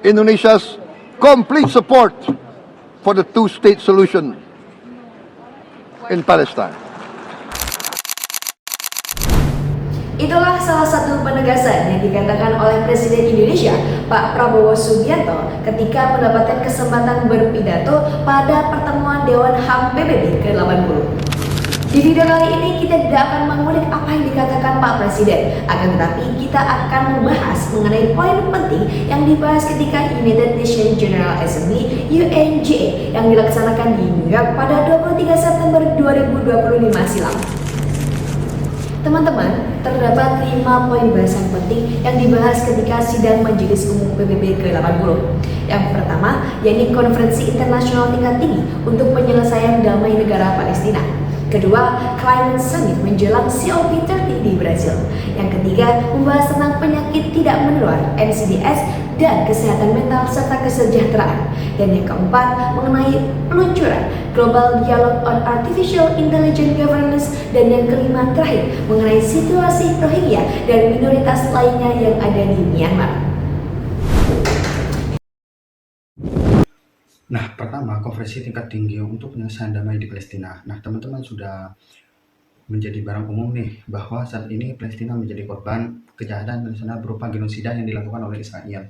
Indonesia's complete support for the two-state solution in Palestine. Itulah salah satu penegasan yang dikatakan oleh Presiden Indonesia, Pak Prabowo Subianto, ketika mendapatkan kesempatan berpidato pada pertemuan Dewan HAM PBB ke-80. Di video kali ini kita tidak akan mengulik apa yang dikatakan Pak Presiden, akan tetapi kita akan membahas mengenai poin penting yang dibahas ketika United Nations General Assembly UNGA yang dilaksanakan di New York pada 23 September 2025 silam. Teman-teman, terdapat 5 poin bahasan penting yang dibahas ketika sidang Majelis Umum PBB ke-80. Yang pertama, yakni konferensi internasional tingkat tinggi untuk penyelesaian damai negara Palestina. Kedua, Climate Summit menjelang COP30 di Brazil. Yang ketiga, membahas tentang penyakit tidak menular (NCDs) dan kesehatan mental serta kesejahteraan. Dan yang keempat, mengenai peluncuran Global Dialogue on Artificial Intelligence Governance. Dan yang kelima terakhir, mengenai situasi Rohingya dan minoritas lainnya yang ada di Myanmar. Nah, pertama, konferensi tingkat tinggi untuk penyelesaian damai di Palestina. Nah, teman-teman sudah menjadi barang umum nih bahwa saat ini Palestina menjadi korban kejahatan internasional berupa genosida yang dilakukan oleh Israel.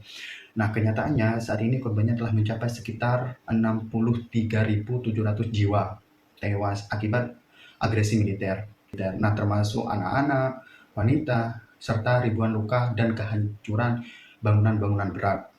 Nah, kenyataannya saat ini korbannya telah mencapai sekitar 63.700 jiwa tewas akibat agresi militer. Nah, termasuk anak-anak, wanita, serta ribuan luka dan kehancuran bangunan-bangunan berat.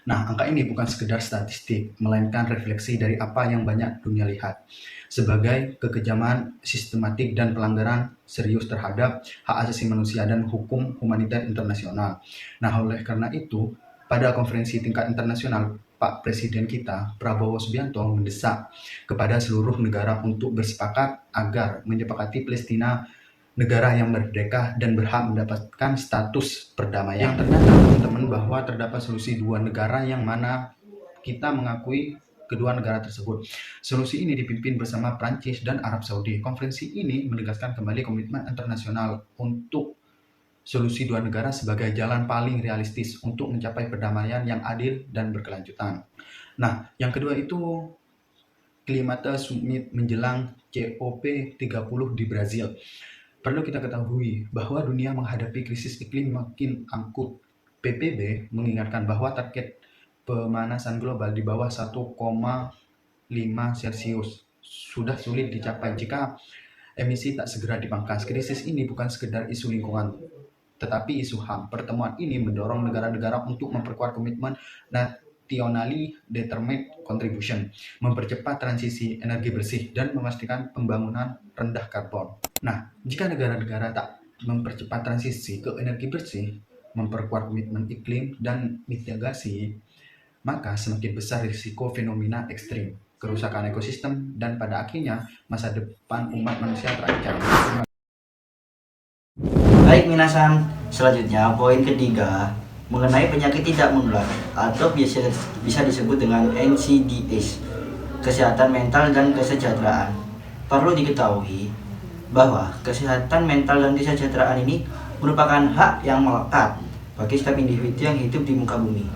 Nah, angka ini bukan sekedar statistik, melainkan refleksi dari apa yang banyak dunia lihat sebagai kekejaman sistematik dan pelanggaran serius terhadap hak asasi manusia dan hukum humaniter internasional. Nah, oleh karena itu, pada konferensi tingkat internasional, Pak Presiden kita, Prabowo Subianto, mendesak kepada seluruh negara untuk bersepakat agar menyepakati Palestina negara yang merdeka dan berhak mendapatkan status perdamaian. Yang ternyata teman-teman bahwa terdapat solusi dua negara yang mana kita mengakui kedua negara tersebut. Solusi ini dipimpin bersama Prancis dan Arab Saudi. Konferensi ini menegaskan kembali komitmen internasional untuk solusi dua negara sebagai jalan paling realistis untuk mencapai perdamaian yang adil dan berkelanjutan. Nah, yang kedua itu Climate Summit menjelang COP30 di Brazil. Perlu kita ketahui bahwa dunia menghadapi krisis iklim makin akut. PBB mengingatkan bahwa target pemanasan global di bawah 1,5 Celcius sudah sulit dicapai jika emisi tak segera dipangkas. Krisis ini bukan sekedar isu lingkungan, tetapi isu HAM. Pertemuan ini mendorong negara-negara untuk memperkuat komitmen nationally determined contribution, mempercepat transisi energi bersih, dan memastikan pembangunan rendah karbon. Nah, jika negara-negara tak mempercepat transisi ke energi bersih, memperkuat komitmen iklim dan mitigasi, maka semakin besar risiko fenomena ekstrim, kerusakan ekosistem, dan pada akhirnya masa depan umat manusia terancam. Baik minasan, selanjutnya poin ketiga mengenai penyakit tidak menular atau bisa disebut dengan NCDs, kesehatan mental dan kesejahteraan. Perlu diketahui bahwa kesehatan mental dan kesejahteraan ini merupakan hak yang melekat bagi setiap individu yang hidup di muka bumi.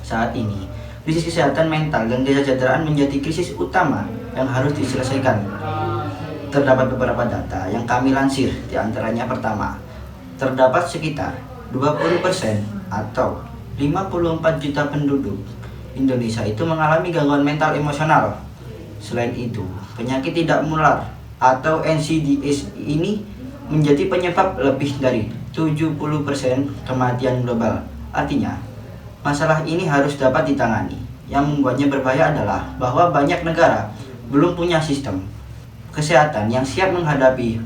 Saat ini, krisis kesehatan mental dan kesejahteraan menjadi krisis utama yang harus diselesaikan. Terdapat beberapa data yang kami lansir, di antaranya pertama, terdapat sekitar 20% atau 54 juta penduduk Indonesia itu mengalami gangguan mental emosional. Selain itu, penyakit tidak menular atau NCDs ini menjadi penyebab lebih dari 70% kematian global. Artinya, masalah ini harus dapat ditangani. Yang membuatnya berbahaya adalah bahwa banyak negara belum punya sistem kesehatan yang siap menghadapi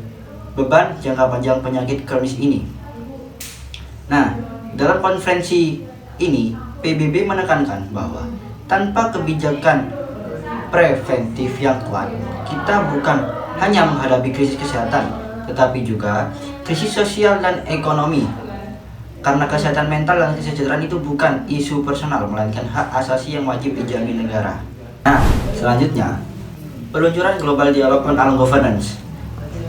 beban jangka panjang penyakit kronis ini. Nah, dalam konferensi ini, PBB menekankan bahwa tanpa kebijakan preventif yang kuat, kita bukan hanya menghadapi krisis kesehatan, tetapi juga krisis sosial dan ekonomi. Karena kesehatan mental dan kesejahteraan itu bukan isu personal, melainkan hak asasi yang wajib dijamin negara. Nah, selanjutnya, peluncuran Global Dialogue on Governance.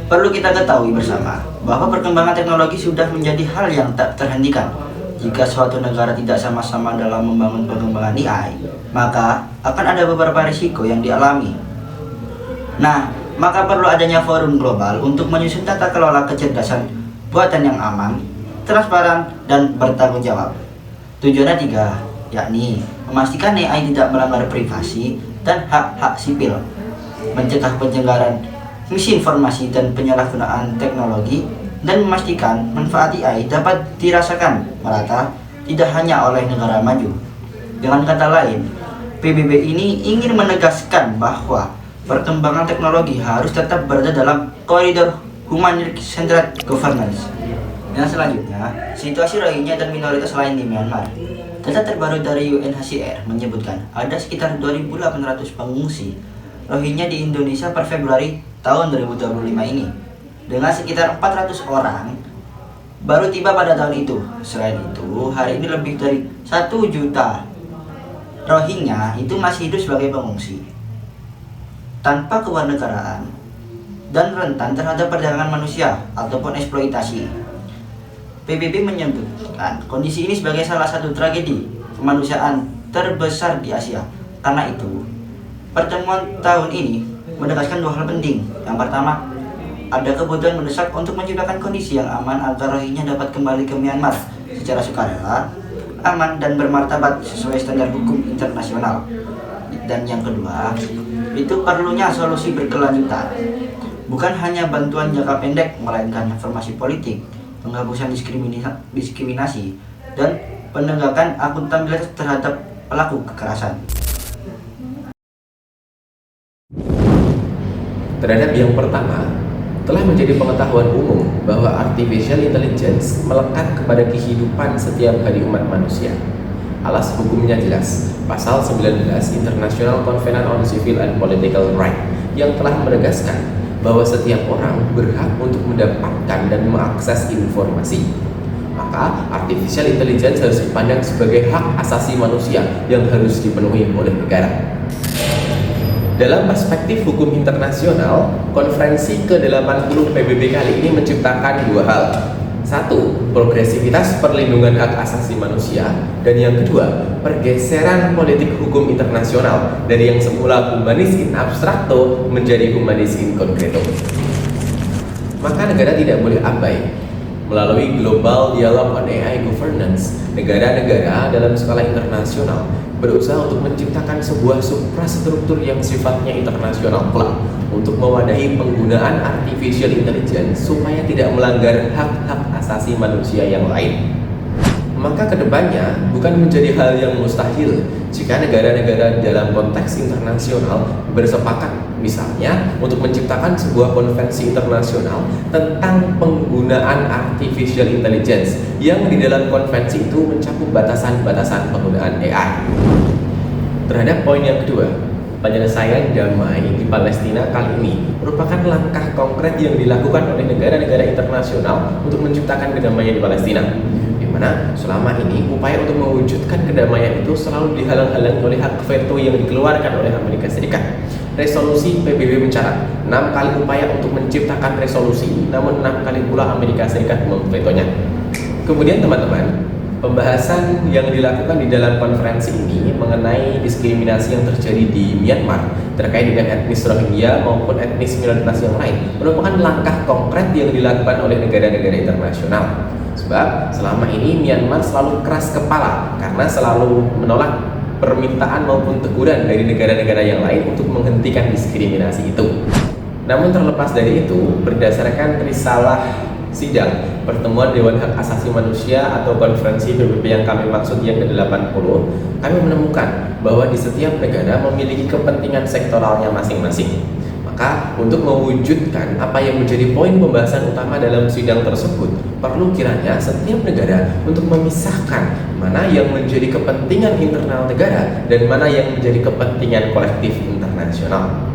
Perlu kita ketahui bersama bahwa perkembangan teknologi sudah menjadi hal yang tak terhentikan. jika suatu negara tidak sama-sama dalam membangun pengembangan AI, maka akan ada beberapa risiko yang dialami. Nah, maka perlu adanya forum global untuk menyusun tata kelola kecerdasan buatan yang aman, transparan, dan bertanggung jawab. Tujuannya 3, yakni memastikan AI tidak melanggar privasi dan hak-hak sipil, mencegah penyebaran misinformasi dan penyalahgunaan teknologi, dan memastikan manfaat AI dapat dirasakan merata tidak hanya oleh negara maju. Dengan kata lain, PBB ini ingin menegaskan bahwa perkembangan teknologi harus tetap berada dalam koridor human-centered governance. Dan selanjutnya, situasi Rohingya dan minoritas lain di Myanmar. Data terbaru dari UNHCR menyebutkan ada sekitar 2.800 pengungsi Rohingya di Indonesia per Februari tahun 2025 ini, dengan sekitar 400 orang baru tiba pada tahun itu. Selain itu, hari ini lebih dari 1 juta Rohingya itu masih hidup sebagai pengungsi tanpa kewarganegaraan dan rentan terhadap perdagangan manusia ataupun eksploitasi. PBB menyebutkan kondisi ini sebagai salah satu tragedi kemanusiaan terbesar di Asia. Karena itu, pertemuan tahun ini menegaskan 2 hal penting. Yang pertama, ada kebutuhan mendesak untuk menciptakan kondisi yang aman agar Rohingya dapat kembali ke Myanmar secara sukarela, aman, dan bermartabat sesuai standar hukum internasional. Dan yang kedua, itu perlunya solusi berkelanjutan. Bukan hanya bantuan jangka pendek, melainkan reformasi politik, penghapusan diskriminasi, dan penegakan akuntabilitas terhadap pelaku kekerasan. Terhadap yang pertama, telah menjadi pengetahuan umum bahwa artificial intelligence melekat kepada kehidupan setiap hari umat manusia. Alas hukumnya jelas, pasal 19 International Covenant on Civil and Political Rights yang telah menegaskan bahwa setiap orang berhak untuk mendapatkan dan mengakses informasi. Maka artificial intelligence harus dipandang sebagai hak asasi manusia yang harus dipenuhi oleh negara. Dalam perspektif hukum internasional, konferensi ke-80 PBB kali ini menciptakan 2 hal. 1. Progresivitas perlindungan hak asasi manusia. Dan yang kedua, pergeseran politik hukum internasional dari yang semula humanis in abstracto menjadi humanis in concreto. Maka negara tidak boleh abai. Melalui Global Dialogue on AI Governance, negara-negara dalam skala internasional berusaha untuk menciptakan sebuah suprastruktur yang sifatnya internasional kelak untuk mewadahi penggunaan artificial intelligence supaya tidak melanggar hak-hak asasi manusia yang lain. Maka kedepannya bukan menjadi hal yang mustahil jika negara-negara dalam konteks internasional bersepakat, misalnya untuk menciptakan sebuah konvensi internasional tentang penggunaan artificial intelligence yang di dalam konvensi itu mencakup batasan-batasan penggunaan AI. Terhadap poin yang kedua, penyelesaian damai di Palestina kali ini merupakan langkah konkret yang dilakukan oleh negara-negara internasional untuk menciptakan kedamaian di Palestina. Mana selama ini upaya untuk mewujudkan kedamaian itu selalu dihalang-halangi oleh hak veto yang dikeluarkan oleh Amerika Serikat. Resolusi PBB mencatat 6 kali upaya untuk menciptakan resolusi, namun 6 kali pula Amerika Serikat memvetonya. Kemudian teman-teman, pembahasan yang dilakukan di dalam konferensi ini mengenai diskriminasi yang terjadi di Myanmar terkait dengan etnis Rohingya maupun etnis minoritas yang lain merupakan langkah konkret yang dilakukan oleh negara-negara internasional. Sebab selama ini Myanmar selalu keras kepala karena selalu menolak permintaan maupun teguran dari negara-negara yang lain untuk menghentikan diskriminasi itu. Namun terlepas dari itu, berdasarkan risalah sidang pertemuan Dewan Hak Asasi Manusia atau konferensi PBB yang kami maksud yang ke-80, kami menemukan bahwa di setiap negara memiliki kepentingan sektoralnya masing-masing. Maka untuk mewujudkan apa yang menjadi poin pembahasan utama dalam sidang tersebut, perlu kiranya setiap negara untuk memisahkan mana yang menjadi kepentingan internal negara dan mana yang menjadi kepentingan kolektif internasional.